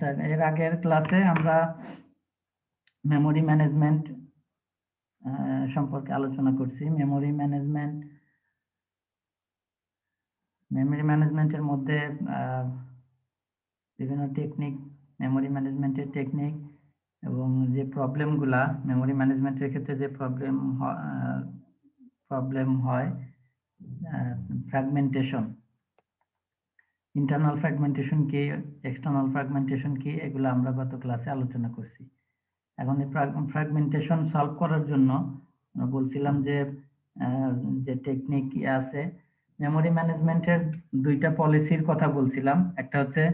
আচ্ছা, এর আগের ক্লাসে আমরা মেমোরি ম্যানেজমেন্ট সম্পর্কে আলোচনা করছি। মেমোরি ম্যানেজমেন্টের মধ্যে বিভিন্ন টেকনিক, মেমোরি ম্যানেজমেন্টের টেকনিক এবং যে প্রবলেমগুলা মেমোরি ম্যানেজমেন্টের ক্ষেত্রে যে প্রবলেম হয়, ফ্র্যাগমেন্টেশন, ইন্টারনাল ফ্র্যাগমেন্টেশন কি, এক্সটার্নাল ফ্র্যাগমেন্টেশন কি, এগুলো আমরা গত ক্লাসে আলোচনা করছি। এখন এই ফ্র্যাগমেন্টেশন সলভ করার জন্য বলছিলাম যে টেকনিক আছে, মেমোরি ম্যানেজমেন্টের দুইটা পলিসির কথা বলছিলাম। একটা হচ্ছে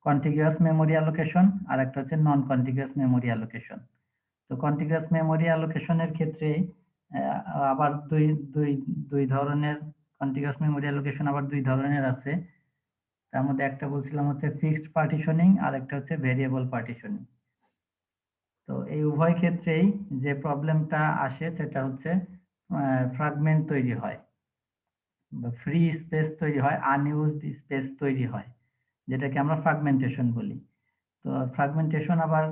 কন্টিগুয়াস মেমোরি অ্যালোকেশন আর একটা হচ্ছে নন কন্টিগুয়াস মেমোরি অ্যালোকেশন। তো কন্টিগুয়াস মেমোরি অ্যালোকেশনের ক্ষেত্রে আবার দুই ধরনের কন্টিগুয়াস মেমোরি অ্যালোকেশন আবার দুই ধরনের আছে। তার মধ্যে একটা বলছিলাম হচ্ছে ফিক্সড পার্টিশনিং আর একটা হচ্ছে ভেরিয়েবল পার্টিশনিং। তো এই উভয় ক্ষেত্রেই যে প্রবলেমটা আসে সেটা হচ্ছে ফ্র্যাগমেন্ট তৈরি হয় বা ফ্রি স্পেস তৈরি হয়, আনইউজড স্পেস তৈরি হয়, যেটাকে আমরা ফ্র্যাগমেন্টেশন বলি। তো ফ্র্যাগমেন্টেশন আবার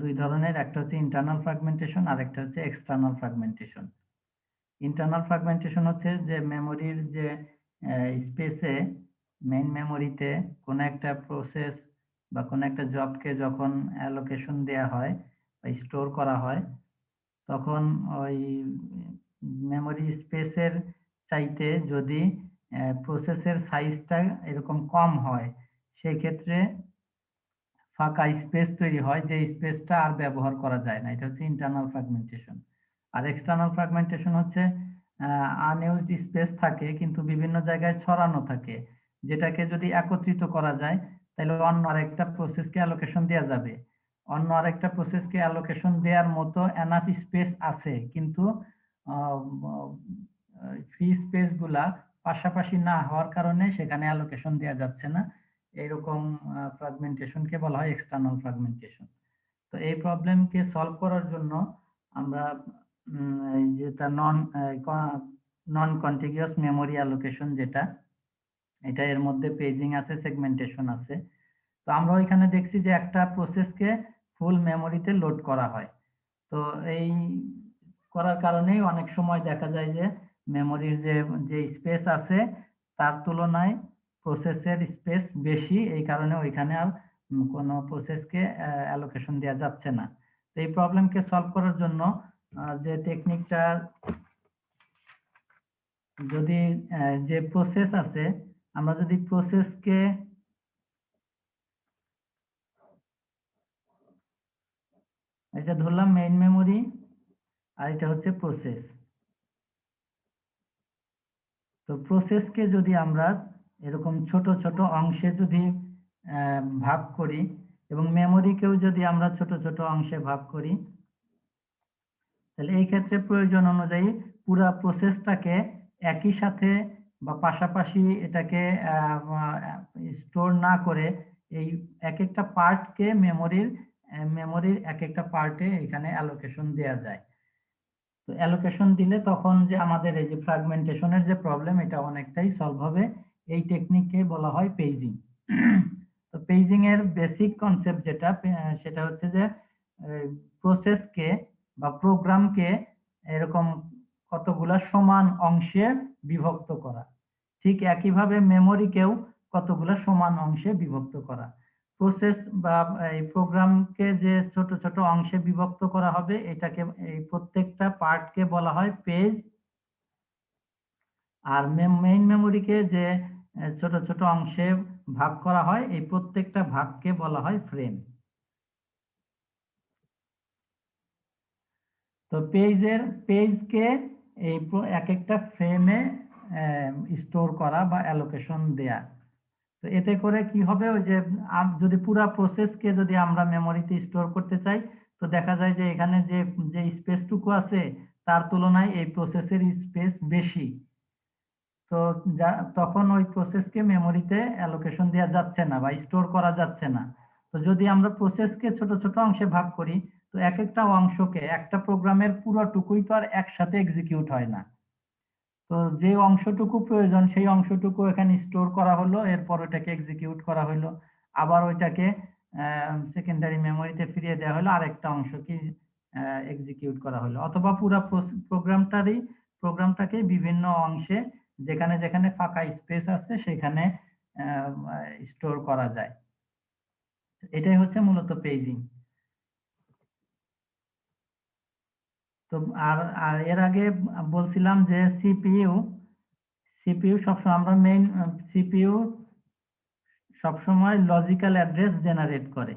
দুই ধরনের, একটা হচ্ছে ইন্টারনাল ফ্র্যাগমেন্টেশন আর একটা হচ্ছে এক্সটার্নাল ফ্র্যাগমেন্টেশন। ইন্টারনাল ফ্র্যাগমেন্টেশন হচ্ছে যে মেমোরির যে স্পেসে, মেইন মেমোরিতে কোনো একটা প্রসেস বা কোনো একটা জবকে যখন অ্যালোকেশন দেয়া হয় বা স্টোর করা হয়, তখন ওই মেমোরি স্পেসের চাইতে যদি প্রসেসের সাইজটা এরকম কম হয়, সেই ক্ষেত্রে ফাঁকা স্পেস তৈরি হয়, যে স্পেসটা আর ব্যবহার করা যায় না। এটা হচ্ছে ইন্টারনাল ফ্র্যাগমেন্টেশন। আর এক্সটার্নাল ফ্র্যাগমেন্টেশন হচ্ছে আনইউজড স্পেস থাকে কিন্তু বিভিন্ন জায়গায় ছড়ানো থাকে, যেটাকে যদি একত্রিত করা যায় তাহলে অন্য আরেকটা প্রসেসকে অ্যালোকেশন দেওয়া যাবে। অন্য আরেকটা প্রসেসকে অ্যালোকেশন দেওয়ার মতো এনাফ স্পেস আছে, কিন্তু ফ্রি স্পেস গুলা পাশাপাশি না হওয়ার কারণে সেখানে অ্যালোকেশন দেওয়া যাচ্ছে না। এইরকম ফ্র্যাগমেন্টেশনকে বলা হয় এক্সটার্নাল ফ্র্যাগমেন্টেশন। তো এই প্রবলেমকে সলভ করার জন্য আমরা যেটা নন কন্টিগুয়াস মেমোরি অ্যালোকেশন, যেটা এটা এর মধ্যে পেজিং আছে, সেগমেন্টেশন আছে। তো আমরা ওইখানে দেখছি যে একটা প্রসেসকে ফুল মেমোরিতে লোড করা হয়। তো এই করার কারণেই অনেক সময় দেখা যায় যে মেমোরির যে স্পেস আছে তার তুলনায় প্রসেসের স্পেস বেশি, এই কারণে ওইখানে আর কোনো প্রসেসকে অ্যালোকেশন দেওয়া যাচ্ছে না। তো এই প্রবলেমকে সলভ করার জন্য যে টেকনিকটা, যদি যে প্রসেস আছে, আমরা যদি প্রসেসকে এটা ধরলাম মেইন মেমোরি আর এটা হচ্ছে প্রসেস। তো প্রসেসকে যদি আমরা এরকম ছোট ছোট অংশে যদি ভাগ করি এবং মেমোরিকেও যদি আমরা ছোট ছোট অংশে ভাগ করি, তাহলে এই ক্ষেত্রে প্রয়োজন অনুযায়ী পুরা প্রসেসটাকে একই সাথে বা পাশাপাশি এটাকে স্টোর না করে এই এক একটা পার্টকে মেমোরির এক একটা পার্টে এখানে অ্যালোকেশন দেওয়া যায়। তো অ্যালোকেশন দিলে তখন যে আমাদের এই যে ফ্র্যাগমেন্টেশনের যে প্রবলেম, এটা অনেকটাই সলভ হবে। এই টেকনিককে বলা হয় পেজিং। তো পেজিং এর বেসিক কনসেপ্ট যেটা, সেটা হচ্ছে যে প্রসেসকে বা প্রোগ্রামকে এরকম কতগুলা সমান অংশে বিভক্ত করা, ঠিক একইভাবে মেমোরিকেও কতগুলা সমান অংশে বিভক্ত করা। প্রসেস বা এই প্রোগ্রামকে যে ছোট ছোট অংশে বিভক্ত করা হবে, এটাকে এই প্রত্যেকটা পার্টকে বলা হয় পেজ। আর মেইন মেমোরিকে যে ছোট ছোট অংশে ভাগ করা হয়, এই প্রত্যেকটা ভাগকে বলা হয় ফ্রেম। তো পেজকে এই এক একটা ফ্রেমে স্টোর করা বা অ্যালোকেশন দেয়া। তো এতে করে কি হবে, ওই যে যদি পুরা প্রসেসকে যদি আমরা মেমোরিতে স্টোর করতে চাই, তো দেখা যায় যে এখানে যে স্পেসটুকু আছে তার তুলনায় এই প্রসেসের স্পেস বেশি। তো তখন ওই প্রসেসকে মেমোরিতে অ্যালোকেশন দেওয়া যাচ্ছে না বা স্টোর করা যাচ্ছে না। তো যদি আমরা প্রসেসকে ছোট ছোট অংশে ভাগ করি, তো এক একটা অংশকে, একটা প্রোগ্রামের পুরোটুকুই তো আর একসাথে এক্সিকিউট হয় না। তো যে অংশটুকু প্রয়োজন সেই অংশটুকু এখানে স্টোর করা হলো, এরপর ওটাকে এক্সিকিউট করা হলো, আবার ওইটাকে সেকেন্ডারি মেমোরিতে ফিরিয়ে দেওয়া হলো, আরেকটা অংশ কি এক্সিকিউট করা হলো, অথবা পুরো প্রোগ্রামটাকে বিভিন্ন অংশে যেখানে যেখানে ফাঁকা স্পেস আছে সেখানে স্টোর করা যায়। এটাই হচ্ছে মূলত পেজিং। তো আর এর আগে বলছিলাম যে সিপিইউ সবসময় আমরা সিপিইউ সবসময় লজিক্যাল অ্যাড্রেস জেনারেট করে,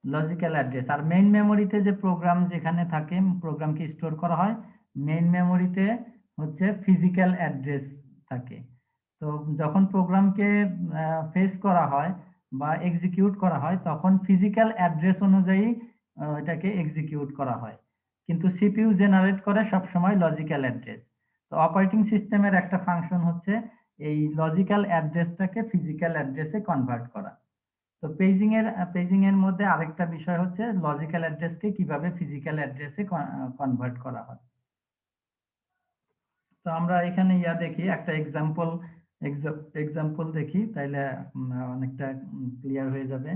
লজিক্যাল অ্যাড্রেস। আর মেইন মেমোরিতে যে প্রোগ্রাম যেখানে থাকে, প্রোগ্রামকে স্টোর করা হয়, মেইন মেমোরিতে হচ্ছে ফিজিক্যাল অ্যাড্রেস থাকে। তো যখন প্রোগ্রামকে ফেস করা হয় বা এক্সিকিউট করা হয় তখন ফিজিক্যাল অ্যাড্রেস অনুযায়ী এটাকে এক্সিকিউট করা হয়, কিন্তু সিপিইউ জেনারেট করে সবসময় লজিক্যাল অ্যাড্রেস। তো অপারেটিং সিস্টেমের একটা ফাংশন হচ্ছে এই লজিক্যাল অ্যাড্রেসটাকে ফিজিক্যাল অ্যাড্রেসে কনভার্ট করা। তো পেজিং এর মধ্যে আরেকটা বিষয় হচ্ছে লজিক্যাল অ্যাড্রেসকে কিভাবে ফিজিক্যাল অ্যাড্রেসে কনভার্ট করা হয়। তো আমরা এখানে দেখি একটা এক্সাম্পল দেখি, তাইলে অনেকটা ক্লিয়ার হয়ে যাবে।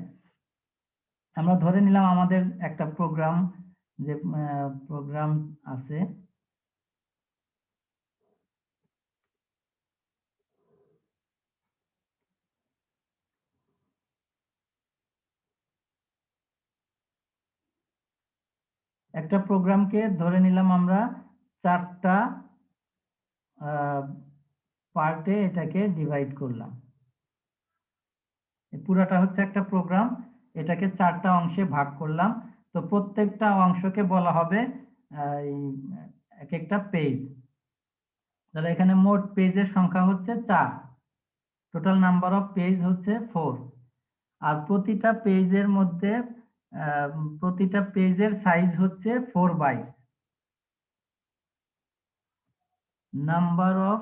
আমরা ধরে নিলাম আমাদের একটা প্রোগ্রাম আছে, একটা প্রোগ্রামকে ধরে নিলাম আমরা 4টা পার্টে এটাকে ডিভাইড করলাম। পুরাটা হচ্ছে একটা প্রোগ্রাম, এটাকে 4টা অংশে ভাগ করলাম। তো প্রত্যেকটা অংশকে বলা হবে এক একটা পেজ। তাহলে এখানে মোট পেজের সংখ্যা হচ্ছে 4, টোটাল নাম্বার অফ পেজ হচ্ছে 4। আর প্রতিটা পেজের সাইজ হচ্ছে 4 byte. Number of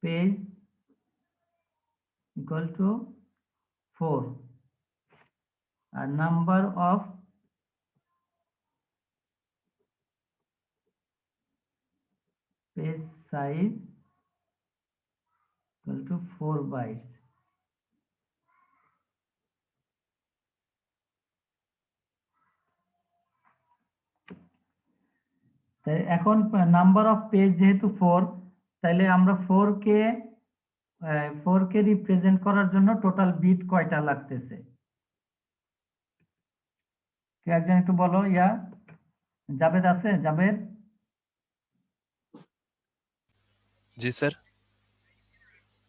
page equal to 4 আর number of page size equal to 4 bytes। তাই এখন নাম্বার অফ পেজ যেহেতু 4, তাহলে আমরা 4 কে রিপ্রেজেন্ট করার জন্য টোটাল বিট কয়টা লাগতেছে? কে একজন একটু বলো। জাভেদ আছে? জাভেদ? জি স্যার।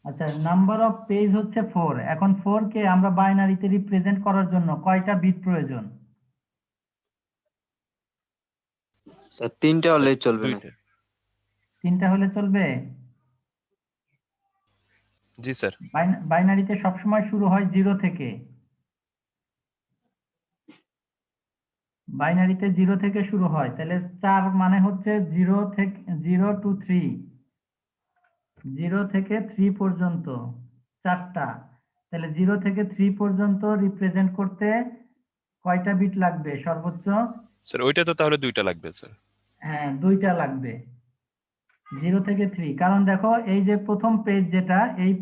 আচ্ছা, নাম্বার অফ পেজ হচ্ছে 4। এখন 4 কে আমরা বাইনারিতে রিপ্রেজেন্ট করার জন্য কয়টা বিট প্রয়োজন? স্যার 3টা হলেই চলবে না? 3টা হলে চলবে? জি স্যার। বাইনারিতে সবসময় শুরু হয় 0 থেকে। বাইনারিতে 0 থেকে শুরু হয়, তাহলে 4 মানে হচ্ছে 0 to 3, 0 থেকে 3 পর্যন্ত 4টা। তাহলে 0 থেকে 3 পর্যন্ত রিপ্রেজেন্ট করতে কয়টা বিট লাগবে সর্বোচ্চ? স্যার ওইটা তো তাহলে 2টা লাগবে স্যার। হ্যাঁ, 2টা লাগবে 0 থেকে 3। কারণ দেখো এই যে প্রথম পেজ যেটা, এই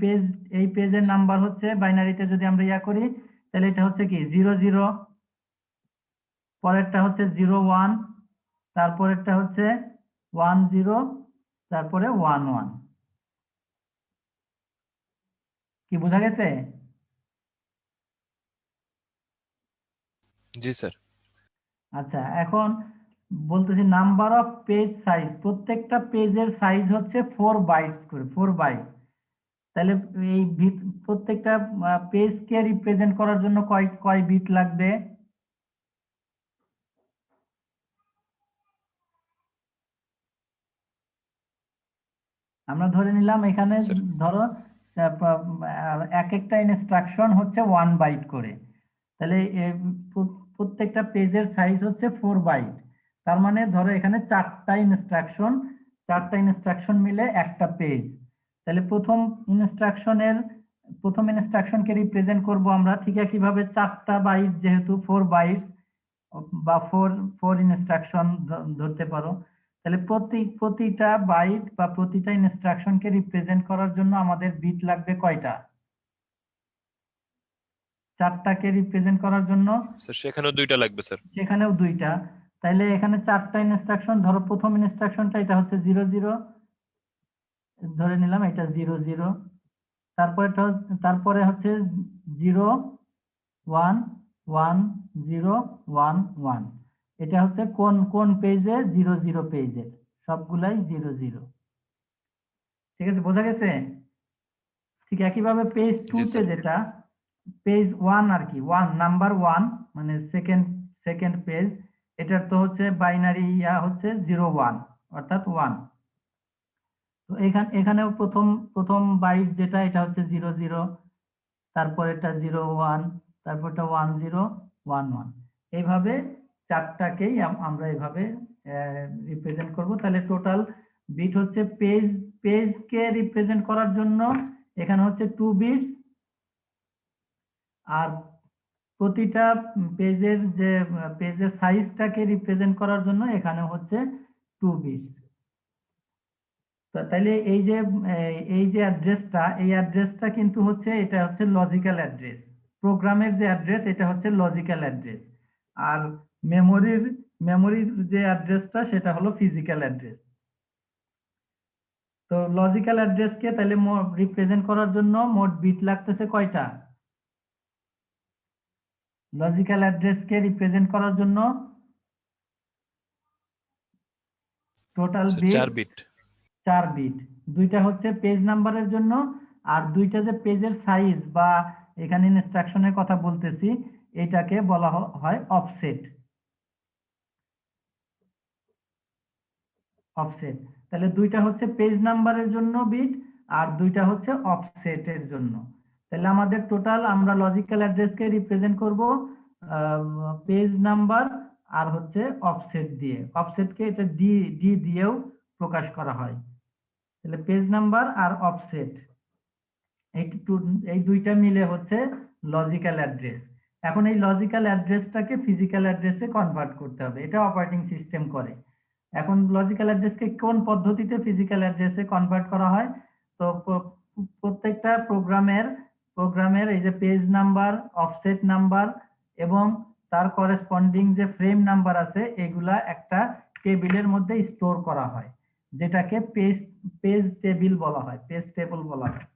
পেজের নাম্বার হচ্ছে বাইনারিতে যদি আমরা করি তাহলে এটা হচ্ছে কি 00, পরেরটা হচ্ছে 01, তারপরেরটা হচ্ছে 10, তারপরে 11। কি বোঝা গেছে? জি স্যার। আচ্ছা, এখন বলতেছি নাম্বার অফ পেজ সাইজ, প্রত্যেকটা পেজের সাইজ হচ্ছে 4 বাইটস করে, 4 বাইট। তাহলে এই প্রত্যেকটা পেজকে রিপ্রেজেন্ট করার জন্য কয় বিট লাগবে? আমরা ধরে নিলাম এখানে ধরো এক একটা ইনস্ট্রাকশন হচ্ছে 1 বাইট করে, তাহলে প্রত্যেকটা পেজের সাইজ হচ্ছে 4 বাইট। তার মানে ধরো এখানে 4টা ইনস্ট্রাকশন মিলে একটা পেজ। তাহলে প্রথম ইনস্ট্রাকশনকে রিপ্রেজেন্ট করব আমরা ঠিক একইভাবে 4টা বাইট, যেহেতু 4 বাইট বা 4 ইনস্ট্রাকশন ধরতে পারো। তাহলে প্রতিটা বাইট বা প্রতিটা ইনস্ট্রাকশনকে রিপ্রেজেন্ট করার জন্য আমাদের বিট লাগবে কয়টা? চারটাকে রিপ্রেজেন্ট করার জন্য স্যার সেখানেও দুইটা লাগবে স্যার। সেখানেও দুইটা, তাইলে এখানে চারটা ইনস্ট্রাকশন। ধরো প্রথম ইনস্ট্রাকশনটা এটা হচ্ছে 00, ধরে নিলাম এটা 00, তারপরে হচ্ছে 0 1 1 0 1 1। এটা হচ্ছে কোন কোন পেজে? 00 পেজে, সবগুলাই 00। ঠিক আছে, বোঝা গেছে? ঠিক একইভাবে পেজ জি 2 তে স্যার। যেটা পেজ 1 আর কি, 1 নাম্বার 1 মানে সেকেন্ড পেজ, এটার তো হচ্ছে বাইনারি হচ্ছে 01 অর্থাৎ 1। তো এখানেও প্রথম বাইট যেটা এটা হচ্ছে 00, তারপর এটা 01, তারপরটা 1011। এইভাবে চারটাকেই আমরা এইভাবে রিপ্রেজেন্ট করব। তাহলে টোটাল বিট হচ্ছে পেজকে রিপ্রেজেন্ট করার জন্য এখানে হচ্ছে 2 বিট, আর প্রতিটা পেজের সাইজটাকে রিপ্রেজেন্ট করার জন্য এখানে হচ্ছে 2 বিট। তাহলে এই যে অ্যাড্রেসটা, এই অ্যাড্রেসটা কিন্তু হচ্ছে এটা হচ্ছে লজিক্যাল অ্যাড্রেস। প্রোগ্রামের যে অ্যাড্রেস এটা হচ্ছে লজিক্যাল অ্যাড্রেস, আর মেমোরির যে অ্যাড্রেসটা সেটা হলো ফিজিক্যাল অ্যাড্রেস। তো লজিক্যাল অ্যাড্রেসকে তাহলে রিপ্রেজেন্ট করার জন্য মোট বিট লাগতেছে কয়টা? লজিক্যাল অ্যাড্রেসকে রিপ্রেজেন্ট করার জন্য total sir bit 4 bit. 4 bit. দুইটা হচ্ছে পেজ নাম্বারের জন্য, আর দুইটা যে পেজের সাইজ বা এখানে ইনস্ট্রাকশনের কথা বলতেছি, এটাকে বলা হয় অফসেট। তাহলে দুইটা হচ্ছে পেজ নাম্বারের জন্য বিট, আর দুইটা হচ্ছে অফসেটের জন্য। তাহলে আমাদের টোটাল আমরা লজিক্যাল অ্যাড্রেসকে রিপ্রেজেন্ট করব পেজ নাম্বার আর হচ্ছে অফসেট দিয়ে। অফসেটকে এটা ডি দিয়েও প্রকাশ করা হয়। তাহলে পেজ নাম্বার আর অফসেট এই দুইটা মিলে হচ্ছে লজিক্যাল অ্যাড্রেস। এখন এই লজিক্যাল অ্যাড্রেসটাকে ফিজিক্যাল অ্যাড্রেসে কনভার্ট করতে হবে, এটা অপারেটিং সিস্টেম করে। এখন লজিক্যাল অ্যাড্রেসকে কোন পদ্ধতিতে ফিজিক্যাল অ্যাড্রেসে কনভার্ট করা হয়? তো প্রত্যেকটা প্রোগ্রামের এই যে পেজ নাম্বার, অফসেট নাম্বার এবং তার করেসপন্ডিং যে ফ্রেম নাম্বার আছে, এগুলা একটা টেবিলের মধ্যে স্টোর করা হয়, যেটাকে পেজ টেবিল বলা হয়, পেজ টেবল বলা হয়।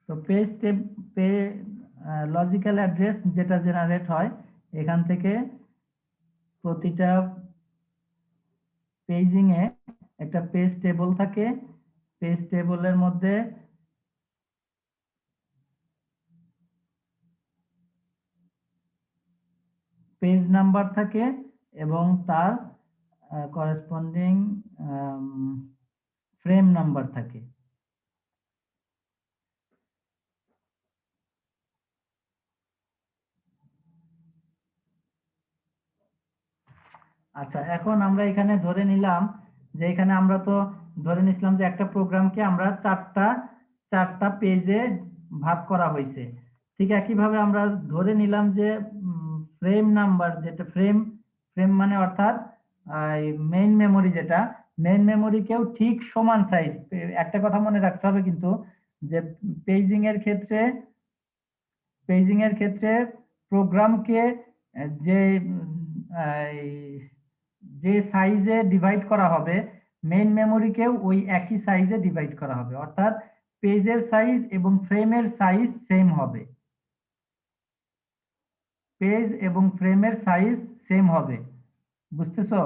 তো লজিক্যাল অ্যাড্রেস যেটা জেনারেট হয়, এখান থেকে প্রতিটা পেজিং এ একটা পেজ টেবল থাকে। পেজ টেবলের মধ্যে পেজ নাম্বার থাকে এবং তার করেসপন্ডিং ফ্রেম নাম্বার থাকে। আচ্ছা, এখন আমরা এখানে ধরে নিলাম যে এখানে আমরা তো ধরে নিছিলাম যে একটা প্রোগ্রামকে আমরা চারটা পেজে ভাগ করা হয়েছে। ঠিক একইভাবে আমরা ধরে নিলাম যে ফ্রেম নাম্বার, যেটা ফ্রেম মানে অর্থাৎ মেইন মেমোরি, যেটা মেইন মেমোরিকেও ঠিক সমান সাইজ। একটা কথা মনে রাখতে হবে কিন্তু, যে পেজিং এর ক্ষেত্রে প্রোগ্রামকে যে সাইজে ডিভাইড করা হবে, মেইন মেমোরিকেও ওই একই সাইজে ডিভাইড করা হবে, অর্থাৎ পেজের সাইজ এবং ফ্রেমের সাইজ সেম হবে। পেজ এবং ফ্রেমের সাইজ সেম হবে, বুঝতেছো?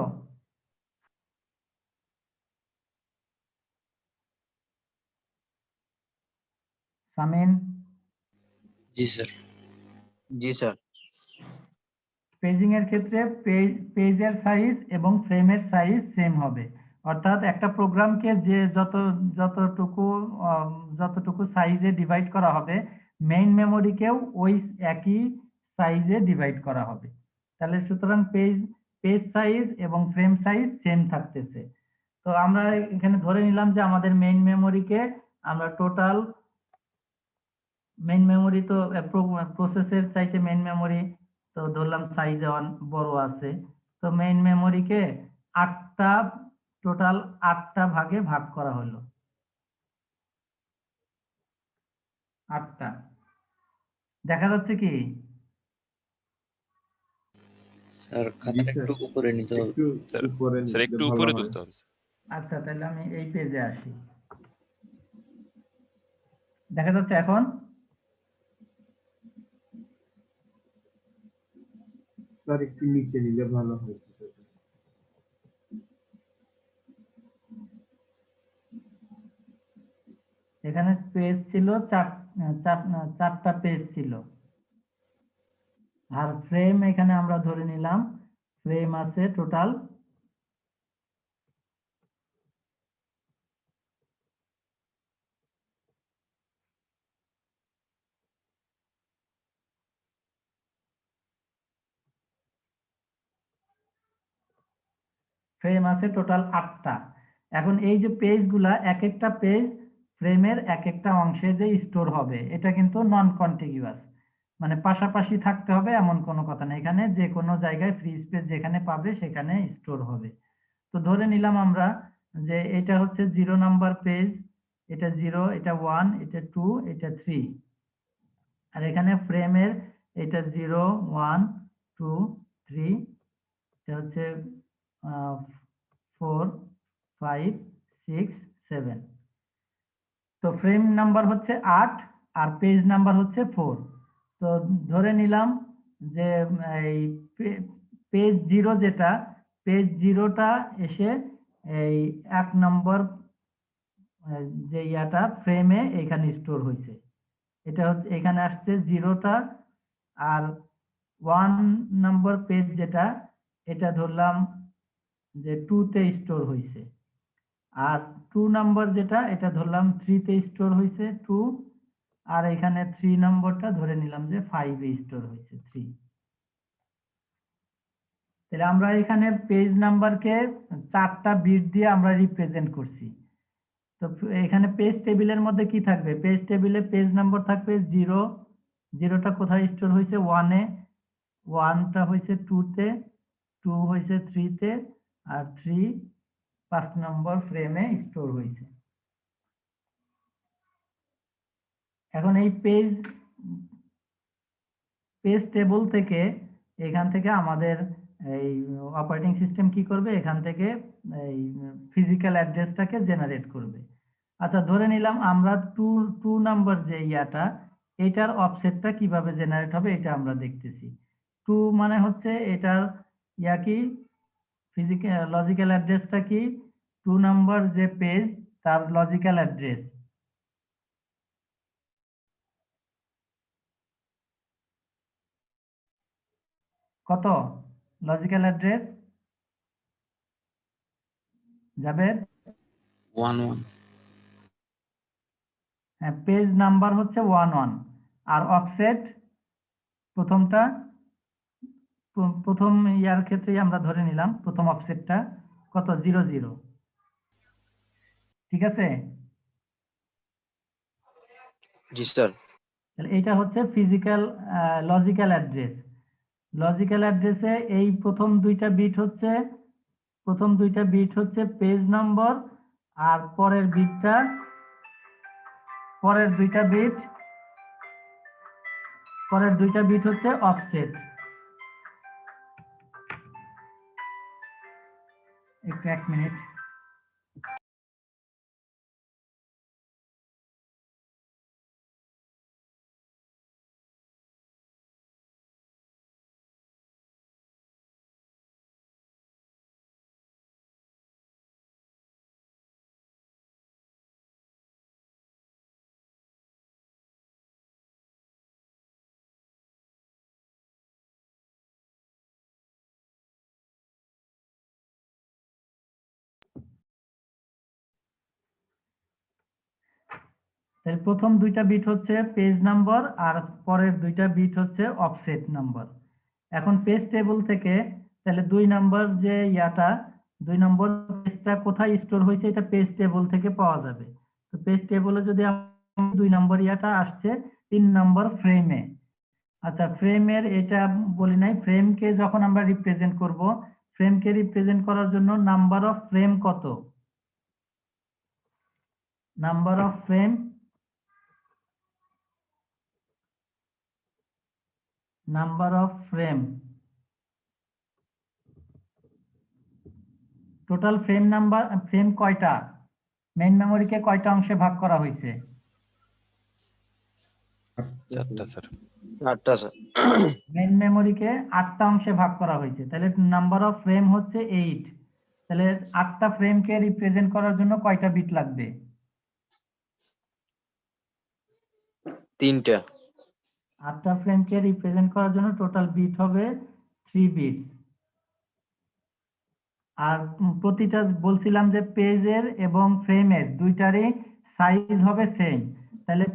সামিন? জি স্যার। জি স্যার। পেজিং এর ক্ষেত্রে পেজের সাইজ এবং ফ্রেমের সাইজ সেম হবে, অর্থাৎ একটা প্রোগ্রামকে যে যতটুকু সাইজে ডিভাইড করা হবে, মেইন মেমোরিকেও ওই একই সাইজে ডিভাইড করা হবে। তাহলে সুতরাং পেজ সাইজ এবং ফ্রেম সাইজ সেম থাকতেছে। তো আমরা এখানে ধরে নিলাম যে আমাদের মেইন মেমোরিকে আমরা টোটাল মেইন মেমোরি তো প্রসেসের চাইতে মেইন মেমোরি, তো ধরলাম সাইজে বড় আছে, তো মেইন মেমোরিকে 8টা টোটাল 8টা ভাগে ভাগ করা হলো। 8টা দেখা যাচ্ছে কি? স্যার খাতাটা একটু উপরে নিতে হবে। স্যার স্যার একটু উপরে তুলতে হবে স্যার। আচ্ছা, তাহলে আমি এই পেজে আসি। দেখা যাচ্ছে এখন? স্যার একটু নিচে নিলে ভালো হয়। এখানে পেজ ছিল চারটা পেজ ছিল, আর ফ্রেম এখানে আমরা ধরে নিলাম ফ্রেম আছে টোটাল ফ্রেম আছে টোটাল 8টা। এখন এই যে পেজগুলা, এক একটা পেজ ফ্রেমের এক একটা অংশে যে স্টোর হবে, এটা কিন্তু নন কন্টিগুয়াস, মানে পাশাপাশি থাকতে হবে এমন কোনো কথা নেই। এখানে যে কোনো জায়গায় ফ্রি স্পেস যেখানে পাবে সেখানে স্টোর হবে। তো ধরে নিলাম আমরা যে এটা হচ্ছে 0 নাম্বার পেজ, এটা 0, এটা 1, এটা 2, এটা 3, আর এখানে ফ্রেমের এটা 0, 1, 2, 3, এটা হচ্ছে 4, 5, 6, 7। তো ফ্রেম নাম্বার হচ্ছে 8 আর পেজ নাম্বার হচ্ছে 4। তো ধরে নিলাম যে এই পেজ 0 যেটা, পেজ 0টা এসে এই 1 নম্বর যে ইয়াটা ফ্রেমে এখানে স্টোর হয়েছে। এটা হচ্ছে এখানে আসছে 0টা, আর 1 নম্বর পেজ যেটা, এটা ধরলাম যে 2 তে স্টোর হয়েছে, আর 2 নাম্বার যেটা এটা ধরলাম 3 তে স্টোর হয়েছে 2, আর এখানে 3 নম্বরটা ধরে নিলাম যে 5 এ স্টোর হয়েছে 3। তাহলে আমরা এখানে পেজ নাম্বারকে 4টা বিট দিয়ে আমরা রিপ্রেজেন্ট করছি। তো এখানে পেজ টেবিলের মধ্যে কি থাকবে? পেজ টেবিলে পেজ নাম্বার থাকবে 0, 0টা কোথায় স্টোর হয়েছে? 1 এ, 1টা হয়েছে 2 তে, 2 হয়েছে 3 তে, আর 3 5 নম্বর ফ্রেমে স্টোর হয়েছে। এখন এই পেজ টেবল থেকে, এখান থেকে আমাদের এই অপারেটিং সিস্টেম কি করবে? এখান থেকে এই ফিজিক্যাল অ্যাড্রেসটাকে জেনারেট করবে। আচ্ছা, ধরে নিলাম আমরা 2 নাম্বার যে ইয়াটা, এটার অফসেটটা কিভাবে জেনারেট হবে এটা আমরা দেখতেছি। 2 মানে হচ্ছে এটার ইয়া কি, ফিজিক্যাল লজিক্যাল অ্যাড্রেসটা কি? 2 নাম্বার যে পেজ তার লজিক্যাল অ্যাড্রেস কত? লজিক্যাল অ্যাড্রেস যাবে 1 হ্যাঁ, পেজ নাম্বার হচ্ছে 1 আর অফসেট প্রথমটা, প্রথম ইয়ার ক্ষেত্রেই আমরা ধরে নিলাম প্রথম অফসেটটা কত? 00। ঠিক আছে? জি স্যার। তাহলে এইটা হচ্ছে ফিজিক্যাল লজিক্যাল অ্যাড্রেস। লজিক্যাল অ্যাড্রেসে এই প্রথম দুইটা বিট হচ্ছে পেজ নম্বর, আর পরের দুইটা বিট হচ্ছে অফসেট। একটু 1 মিনিট। তাহলে প্রথম দুইটা বিট হচ্ছে পেজ নাম্বার, আর পরের দুইটা বিট হচ্ছে অফসেট নাম্বার। এখন পেজ টেবিল থেকে তাহলে 2 নাম্বার যে ইয়াটা, 2 নম্বর পেজটা কোথায় স্টোর হয়েছে এটা পেজ টেবিল থেকে পাওয়া যাবে। তো পেজ টেবিলে যদি 2 নম্বর ইয়াটা আসছে 3 নম্বর ফ্রেমে। আচ্ছা, ফ্রেমের এটা বলি নাই, ফ্রেমকে যখন আমরা রিপ্রেজেন্ট করব, ফ্রেমকে রিপ্রেজেন্ট করার জন্য নাম্বার অফ ফ্রেম কত? Number of frame, number of frame, total frame number, frame কয়টা? মেইন মেমোরিকে কয়টা অংশে ভাগ করা হয়েছে? 4টা স্যার। 8টা স্যার। মেইন মেমোরিকে 8টা অংশে ভাগ করা হয়েছে, তাহলে নাম্বার অফ ফ্রেম হচ্ছে 8। তাহলে 8টা ফ্রেমকে রিপ্রেজেন্ট করার জন্য কয়টা বিট লাগবে? 3টা। 8টা ফ্রেমকে রিপ্রেজেন্ট করার জন্য টোটাল বিট হবে 3 বিট। আর প্রতিটা বলছিলাম যে পেজের এবং ফ্রেমের দুইটারই সাইজ হবে সেম। তাহলে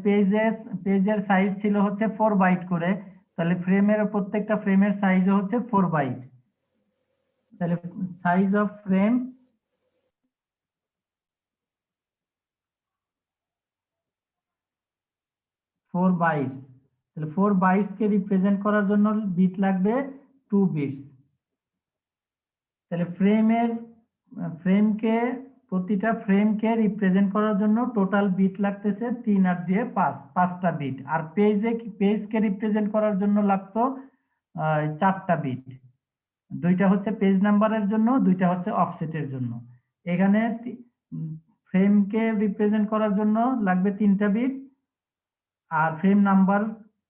পেজের সাইজ ছিল হচ্ছে 4 বাইট করে, তাহলে ফ্রেমের প্রত্যেকটা ফ্রেমের সাইজও হচ্ছে 4 বাইট। তাহলে size of frame four byte, তাহলে 4 বাইটকে রিপ্রেজেন্ট করার জন্য বিট লাগবে 2 বিট। তাহলে প্রতিটা ফ্রেমকে রিপ্রেজেন্ট করার জন্য টোটাল বিট লাগতেছে 3 আর দিয়ে 5টা বিট। আর পেজকে রিপ্রেজেন্ট করার জন্য লাগতো 4টা বিট। দুইটা হচ্ছে পেজ নাম্বারের জন্য, দুইটা হচ্ছে অফসেটের জন্য। এখানে ফ্রেমকে রিপ্রেজেন্ট করার জন্য লাগবে 3টা বিট, আর ফ্রেম নাম্বার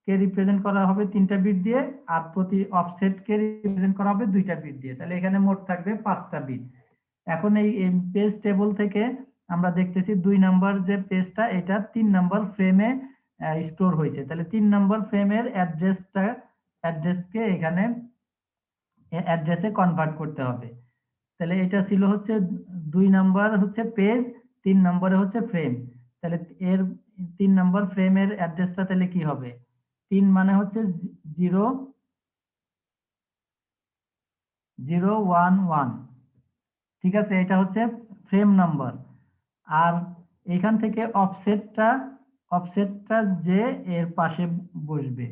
কে রিপ্রেজেন্ট করা হবে 3টা বিট দিয়ে, আর প্রতি অফসেট কে রিপ্রেজেন্ট করা হবে 2টা বিট দিয়ে। তাহলে এখানে মোট থাকবে 5টা বিট। এখন এই পেজ টেবল থেকে আমরা দেখতেছি 2 নাম্বার যে পেজটা, এটা 3 নাম্বার ফ্রেমে স্টোর হয়েছে। তাহলে 3 নাম্বার ফ্রেমের অ্যাড্রেসকে এখানে অ্যাড্রেসে কনভার্ট করতে হবে। তাহলে এটা ছিল হচ্ছে 2 নাম্বার হচ্ছে পেজ, 3 নম্বরে হচ্ছে ফ্রেম। তাহলে এর 3 নাম্বার ফ্রেমের অ্যাড্রেসটা তাহলে কি হবে? 3 মানে হচ্ছে 0011, ঠিক আছে, এটা হচ্ছে ফ্রেম নাম্বার। আর এখান থেকে অফসেটটা যে এর পাশে বসবে,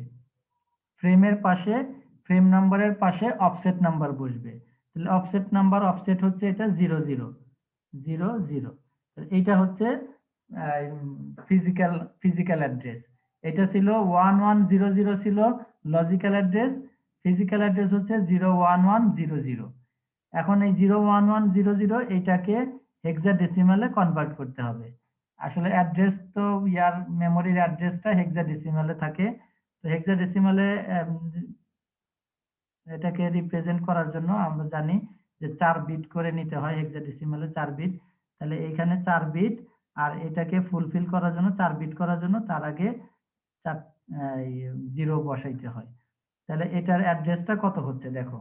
ফ্রেমের পাশে, ফ্রেম নাম্বারের পাশে অফসেট নাম্বার বসবে। তাহলে অফসেট হচ্ছে এটা 0000। এইটা হচ্ছে ফিজিক্যাল অ্যাড্রেস। এটা ছিল 1100 ছিল লজিক্যাল অ্যাড্রেস, ফিজিক্যাল অ্যাড্রেস হচ্ছে 01100। এখন এই 01100 এইটাকে হেক্সাডেসিমালে কনভার্ট করতে হবে। আসলে অ্যাড্রেস তো মেমোরির অ্যাড্রেসটা হেক্সাডেসিমালে থাকে। তো হেক্সাডেসিমালে এটাকে রিপ্রেজেন্ট করার জন্য আমরা জানি যে 4 বিট করে নিতে হয়, হেক্সাডেসিমালে 4 বিট। তাহলে এখানে 4 বিট, আর এটাকে ফুলফিল করার জন্য 4 বিট করার জন্য তার আগে 0 বসাইতে হয়। তাহলে এটার অ্যাড্রেসটা কত হচ্ছে দেখো,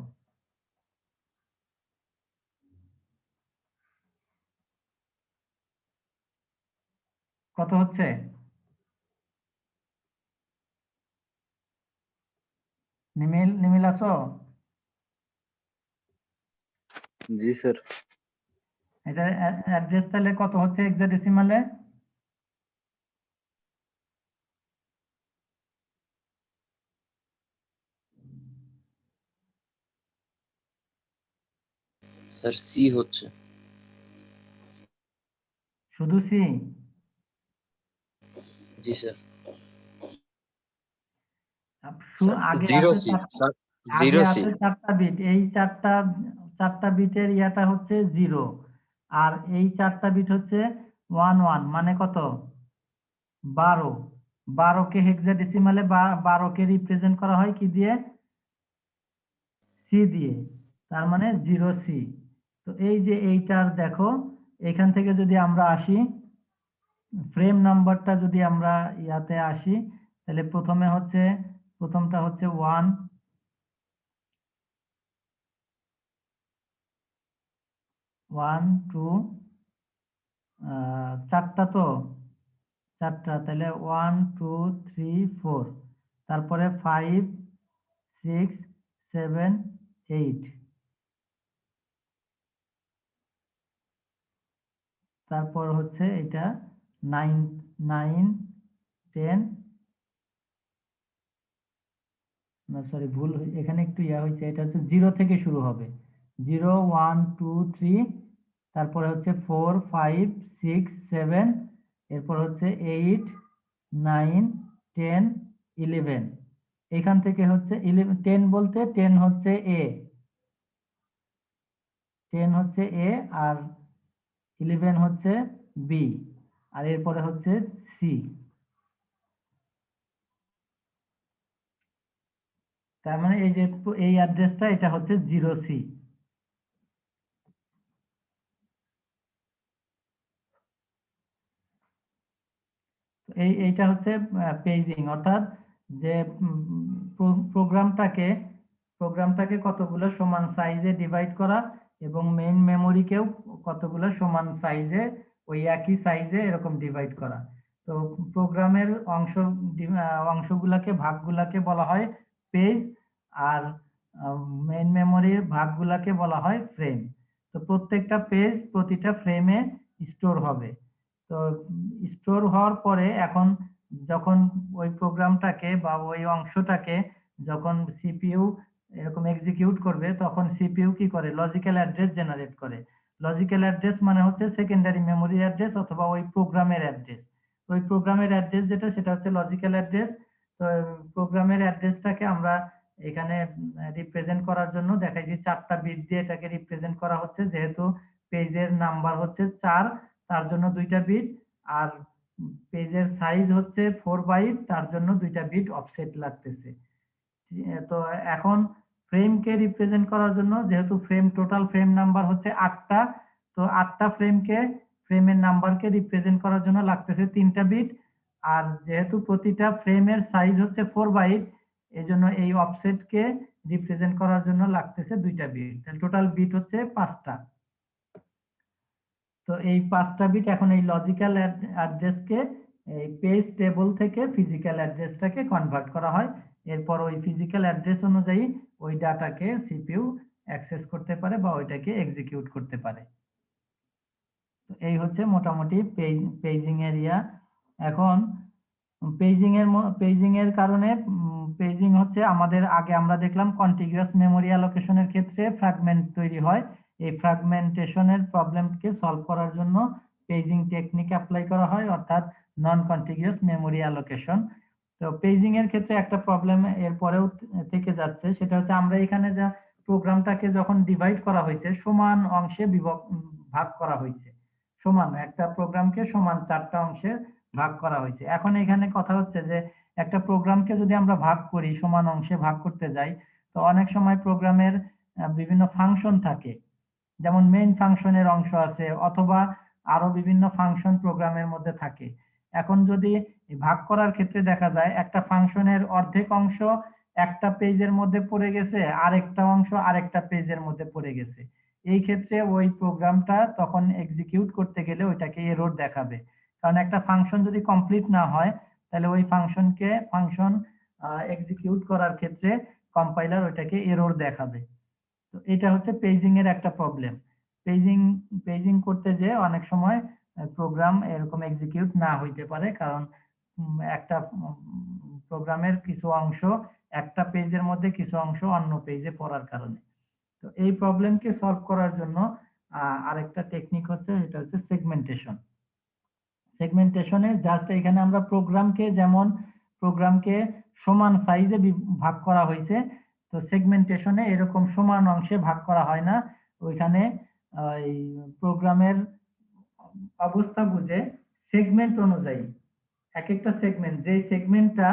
কত হচ্ছে? নিমিল আছো? জি স্যার। এটার অ্যাড্রেস তাহলে কত হচ্ছে হেক্সাডেসিমালে? স্যার সি হচ্ছে। শুধু সি? জি স্যার। আগে জিরো আছে সি স্যার, আগে জিরো সি। আছে 4টা বিট, এই চারটা বিটের ইয়াটা হচ্ছে 0, আর এই 4টা বিট হচ্ছে 11, মানে কত? 12। 12কে হেক্সাডেসিমালে 12কে রিপ্রেজেন্ট করা হয় কি দিয়ে? সি দিয়ে, তার মানে 0C। তো এই যে এইটার দেখো, এখান থেকে যদি আমরা আসি, ফ্রেম নাম্বারটা যদি আমরা ইয়াতে আসি, তাহলে প্রথমটা হচ্ছে 1, 1 2, 4টা তো, 4টা, তাহলে 1 2 3 4, তারপরে 5 6 7 8, তারপর হচ্ছে এটা 9 9 10 না সরি ভুল এখানে একটু ইয়া হয়েছে, এটা হচ্ছে 0 থেকে শুরু হবে। 0 1 2 3, তারপরে হচ্ছে 4 5 6 7, এরপর হচ্ছে 8 9 10 11। এখান থেকে হচ্ছে 11 10 বলতে 10 হচ্ছে এ, 10 হচ্ছে এ, আর 11 হচ্ছে বি, আর এরপরে হচ্ছে সি। তার মানে এই যে এই অ্যাড্রেসটা এটা হচ্ছে 0C। এইটা হচ্ছে পেজিং, অর্থাৎ যে প্রোগ্রামটাকে কতগুলো সমান সাইজে ডিভাইড করা এবং মেইন মেমোরিকেও কতগুলো সমান সাইজে ওই একই সাইজে এরকম ডিভাইড করা। তো প্রোগ্রামের অংশগুলাকে ভাগগুলাকে বলা হয় পেজ, আর মেইন মেমোরির ভাগগুলাকে বলা হয় ফ্রেম। তো প্রত্যেকটা পেজ প্রতিটা ফ্রেমে স্টোর হবে। তো স্টোর হওয়ার পরে এখন যখন ওই প্রোগ্রামটাকে বা ওই অংশটাকে যখন সিপিইউ এরকম এক্সিকিউট করবে, তখন সিপিইউ কি করে, লজিক্যাল অ্যাড্রেস জেনারেট করে। লজিক্যাল অ্যাড্রেস মানে হচ্ছে সেকেন্ডারি মেমোরি অ্যাড্রেস অথবা ওই প্রোগ্রামের অ্যাড্রেস। ওই প্রোগ্রামের অ্যাড্রেস যেটা সেটা হচ্ছে লজিক্যাল অ্যাড্রেস। তো প্রোগ্রামের অ্যাড্রেসটাকে আমরা এখানে রিপ্রেজেন্ট করার জন্য দেখাই যে 4টা বিট দিয়ে এটাকে রিপ্রেজেন্ট করা হচ্ছে, যেহেতু পেজের নাম্বার হচ্ছে 4 তার জন্য 2টা বিট, আর পেজের সাইজ হচ্ছে 4 বাইট তার জন্য 2টা বিট অফসেট লাগতেছে। তো এখন ফ্রেমকে রিপ্রেজেন্ট করার জন্য, যেহেতু টোটাল ফ্রেম নাম্বার হচ্ছে 8টা, তো 8টা ফ্রেমের নাম্বারকে রিপ্রেজেন্ট করার জন্য লাগতেছে 3টা বিট। আর যেহেতু প্রতিটা ফ্রেমের সাইজ হচ্ছে 4 বাইট, এজন্য এই অফসেটকে রিপ্রেজেন্ট করার জন্য লাগতেছে 2টা বিট। টোটাল বিট হচ্ছে 5টা। তো এই 5টা বিট এখন এই লজিক্যাল অ্যাড্রেসকে এই পেজ টেবল থেকে ফিজিক্যাল অ্যাড্রেসটাকে কনভার্ট করা হয়। এরপর ওই ফিজিক্যাল অ্যাড্রেস অনুযায়ী ওই ডাটাকে সিপিইউ অ্যাক্সেস করতে পারে বা ওইটাকে এক্সিকিউট করতে পারে। তো এই হচ্ছে মোটামুটি পেজিং এরিয়া। এখন পেজিং এর কারণে পেজিং হচ্ছে আমাদের আগে আমরা দেখলাম কন্টিগুয়াস মেমোরি অ্যালোকেশনের ক্ষেত্রে ফ্র্যাগমেন্ট তৈরি হয়। এই ফ্র্যাগমেন্টেশনের প্রবলেমকে সলভ করার জন্য পেজিং টেকনিক অ্যাপ্লাই করা হয়, অর্থাৎ নন কন্টিগুয়াস মেমোরি অ্যালোকেশন। তো পেজিং এর ক্ষেত্রে একটা প্রবলেম এরপরেও থেকে যাচ্ছে, সেটা হচ্ছে আমরা এখানে যা প্রোগ্রামটাকে যখন ডিভাইড করা হয়েছে, সমান অংশে ভাগ করা হয়েছে, সমান একটা প্রোগ্রামকে সমান 4টা অংশে ভাগ করা হয়েছে। এখন এখানে কথা হচ্ছে যে একটা প্রোগ্রামকে যদি আমরা ভাগ করি, সমান অংশে ভাগ করতে যাই, তো অনেক সময় প্রোগ্রামের বিভিন্ন ফাংশন থাকে, যেমন মেইন ফাংশনের অংশ আছে অথবা আরো বিভিন্ন ফাংশন প্রোগ্রামের মধ্যে থাকে। এখন যদি ভাগ করার ক্ষেত্রে দেখা যায় একটা ফাংশনের অর্ধেক অংশ একটা পেজের মধ্যে পড়ে গেছে, আরেকটা অংশ আরেকটা পেজের মধ্যে পড়ে গেছে, এই ক্ষেত্রে ওই প্রোগ্রামটা তখন এক্সিকিউট করতে গেলে ওইটাকে এরর দেখাবে। কারণ একটা ফাংশন যদি কমপ্লিট না হয়, তাহলে ওই ফাংশন এক্সিকিউট করার ক্ষেত্রে কম্পাইলার ওইটাকে এরর দেখাবে। তো এটা হচ্ছে পেজিং এর একটা প্রবলেম। পেজিং করতে যেয়ে অনেক সময় প্রোগ্রাম এরকম এক্সিকিউট না হইতে পারে, কারণ একটা প্রোগ্রামের কিছু অংশ একটা পেজের মধ্যে, কিছু অংশ অন্য পেজে পড়ার কারণে। তো এই প্রবলেমকে সলভ করার জন্য আরেকটা টেকনিক হচ্ছে, এটা হচ্ছে সেগমেন্টেশন। সেগমেন্টেশনে জাস্ট এখানে আমরা প্রোগ্রামকে সমান সাইজে ভাগ করা হয়েছে, তো সেগমেন্টেশনে এরকম সমান অংশে ভাগ করা হয় না। ওইখানে এই প্রোগ্রামের অবস্থা বুঝে সেগমেন্ট অনুযায়ী এক একটা সেগমেন্ট, যে সেগমেন্টটা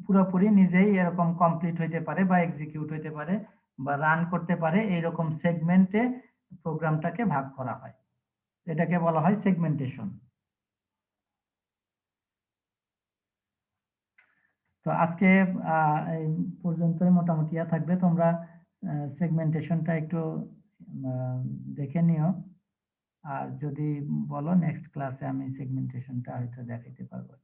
পুরোপুরি নিজেই এরকম কমপ্লিট হইতে পারে বা এক্সিকিউট হইতে পারে বা রান করতে পারে, এইরকম সেগমেন্টে প্রোগ্রামটাকে ভাগ করা হয়। এটাকে বলা হয় সেগমেন্টেশন। তো আজকে এই পর্যন্তই মোটামুটি থাকবে। তোমরা সেগমেন্টেশনটা একটু দেখে নিও, আর যদি বলো নেক্সট ক্লাসে আমি সেগমেন্টেশনটা হয়তো দেখাইতে পারবো।